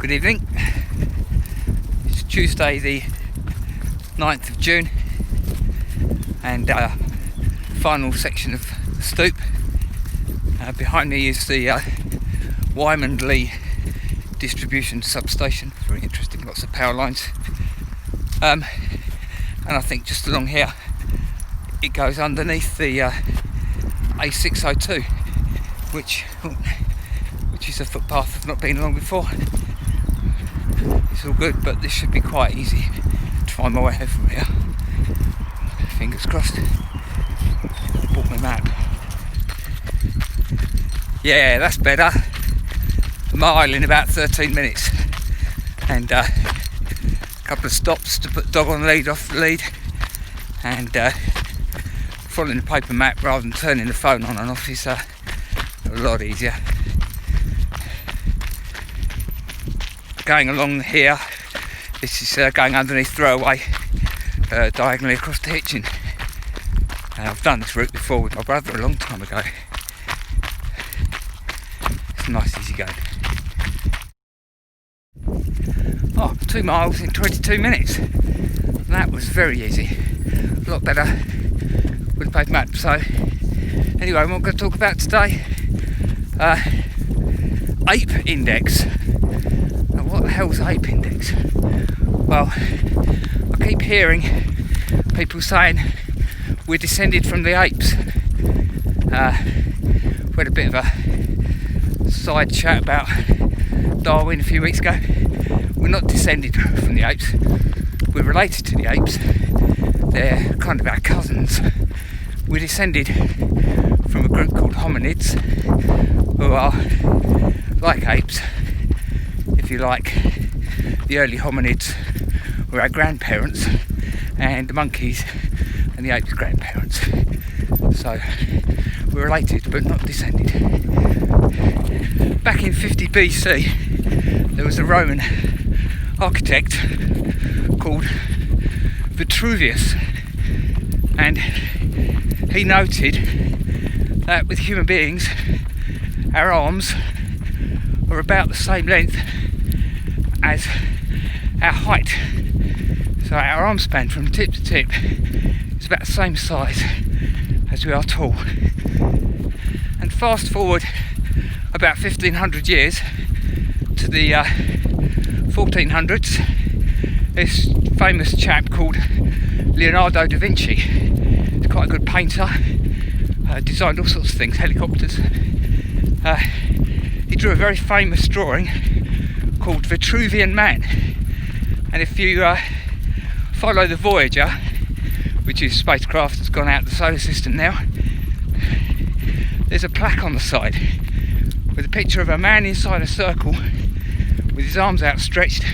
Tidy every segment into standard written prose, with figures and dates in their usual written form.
Good evening. It's Tuesday the 9th of June and final section of the STOOP. Behind me is the Wyman-Lee distribution substation. Very interesting, lots of power lines. And I think just along here it goes underneath the A602, which is a footpath I've not been along before. It's all good, but this should be quite easy to find my way home from here. Fingers crossed. I bought my map. Yeah, that's better. A mile in about 13 minutes. And a couple of stops to put the dog on the lead, off the lead. And following the paper map rather than turning the phone on and off is a lot easier. Going along here, this is going underneath Throwaway, diagonally across the Hitchin. I've done this route before with my brother a long time ago. It's nice, easy going. Oh, 2 miles in 22 minutes. That was very easy. A lot better with paper map. So, anyway, what I'm going to talk about today, ape index. What the hell's ape index? Well, I keep hearing people saying we're descended from the apes. We had a bit of a side chat about Darwin a few weeks ago. We're not descended from the apes. We're related to the apes. They're kind of our cousins. We're descended from a group called hominids, who are like apes. If you like, the early hominids were our grandparents, and the monkeys and the apes' grandparents. So we're related but not descended. Back in 50 BC, there was a Roman architect called Vitruvian, and he noted that with human beings, our arms are about the same length as our height. So our arm span from tip to tip is about the same size as we are tall. And fast forward about 1500 years to the 1400s, this famous chap called Leonardo da Vinci, he's quite a good painter, designed all sorts of things, helicopters. He drew a very famous drawing called Vitruvian Man, and if you follow the Voyager, which is a spacecraft that's gone out of the solar system now, there's a plaque on the side with a picture of a man inside a circle with his arms outstretched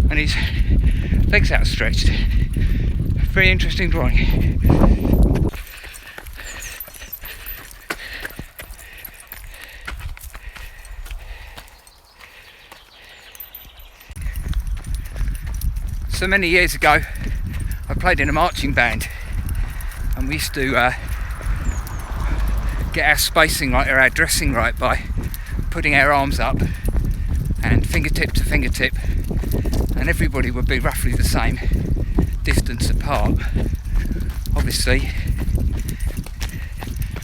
and his legs outstretched. Very interesting drawing. So many years ago, I played in a marching band, and we used to get our spacing right, or our dressing right, by putting our arms up and fingertip to fingertip, and everybody would be roughly the same distance apart. Obviously,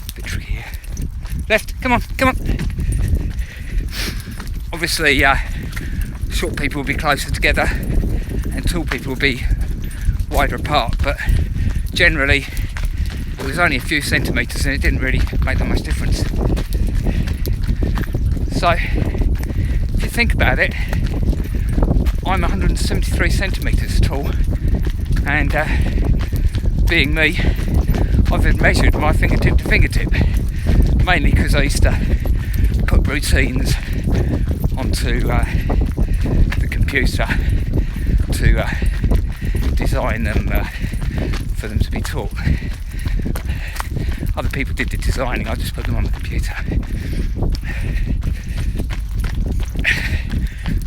a bit tricky here. Left, come on. Obviously, short people will be closer together and tall people will be wider apart, but generally it was only a few centimetres and it didn't really make that much difference. So if you think about it, I'm 173 centimetres tall, and being me, I've measured my fingertip to fingertip, mainly because I used to put routines onto the computer to design them for them to be taught. Other people did the designing, I just put them on the computer.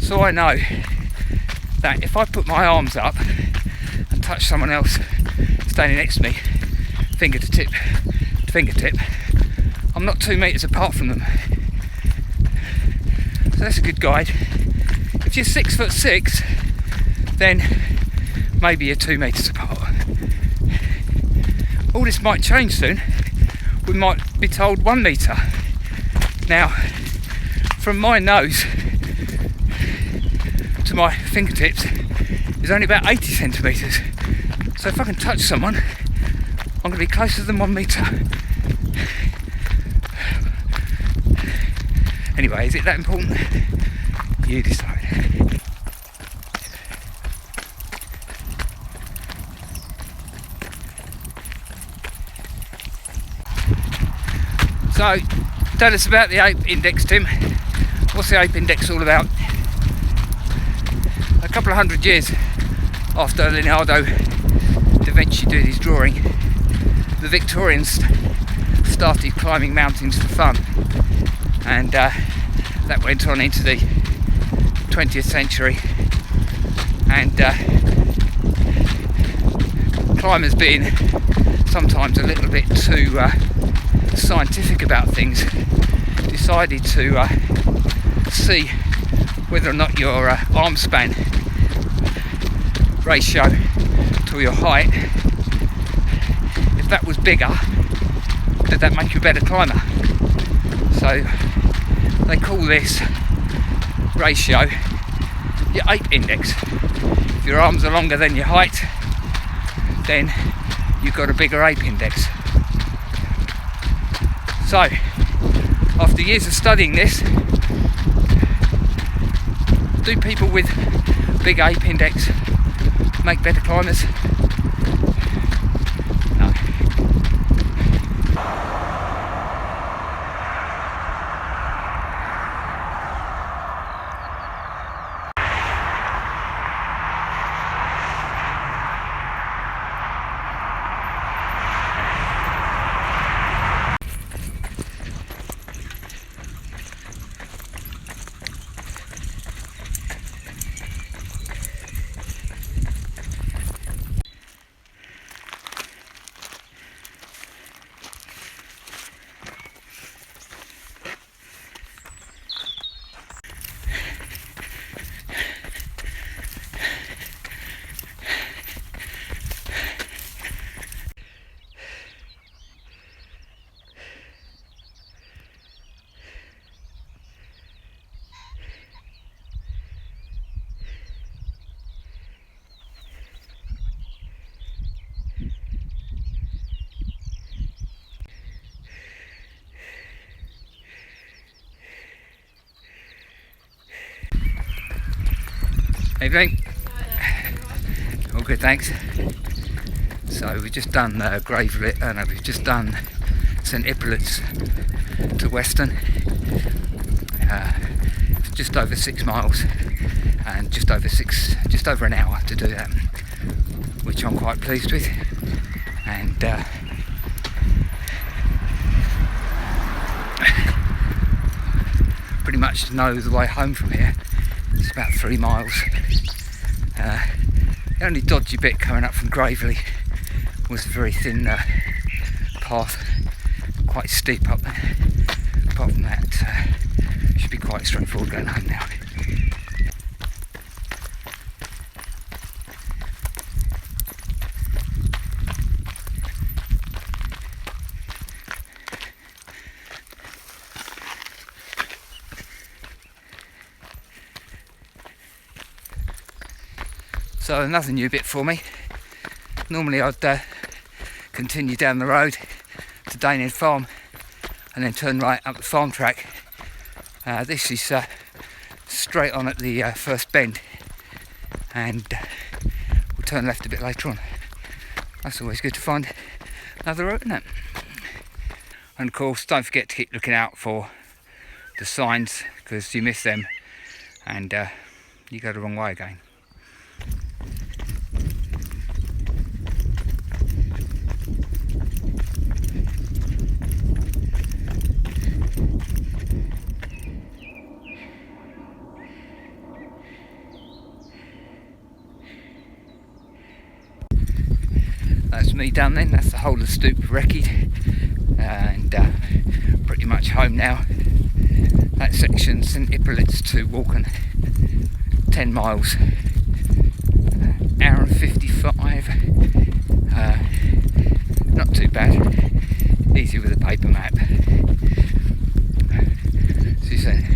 So I know that if I put my arms up and touch someone else standing next to me, finger to fingertip, I'm not 2 metres apart from them. So that's a good guide. If If you're 6'6", then maybe you're 2 metres apart. All this might change soon. We might be told 1 metre. Now, from my nose to my fingertips is only about 80 centimetres. So if I can touch someone, I'm going to be closer than 1 metre. Anyway, is it that important? You decide. So, tell us about the ape index, Tim. What's the ape index all about? A couple of 100 years after Leonardo da Vinci did his drawing, the Victorians started climbing mountains for fun, and that went on into the 20th century, and climbers being sometimes a little bit too scientific about things, decided to see whether or not your arm span ratio to your height, if that was bigger, did that make you a better climber? So they call this ratio your ape index. If your arms are longer than your height, then you've got a bigger ape index. So, after years of studying this, do people with big ape index make better climbers? No. Evening. All good, thanks. So we've just done we've just done St Hippolyte's to Weston. Just over 6 miles and just over an hour to do that, which I'm quite pleased with. And pretty much know the way home from here. It's about 3 miles. The only dodgy bit coming up from Gravely was a very thin path, quite steep up there. Apart from that, should be quite straightforward going home now. So another new bit for me. Normally I'd continue down the road to Danehead Farm and then turn right up the farm track. This is straight on at the first bend, and we'll turn left a bit later on. That's always good to find another route, isn't it? And of course, don't forget to keep looking out for the signs, because you miss them and you go the wrong way again. That's me done then, that's the whole of Stoop recce, and pretty much home now. That section, St Hippolyte's to Walken 10 miles, hour and 55. Not too bad, easy with a paper map. So you say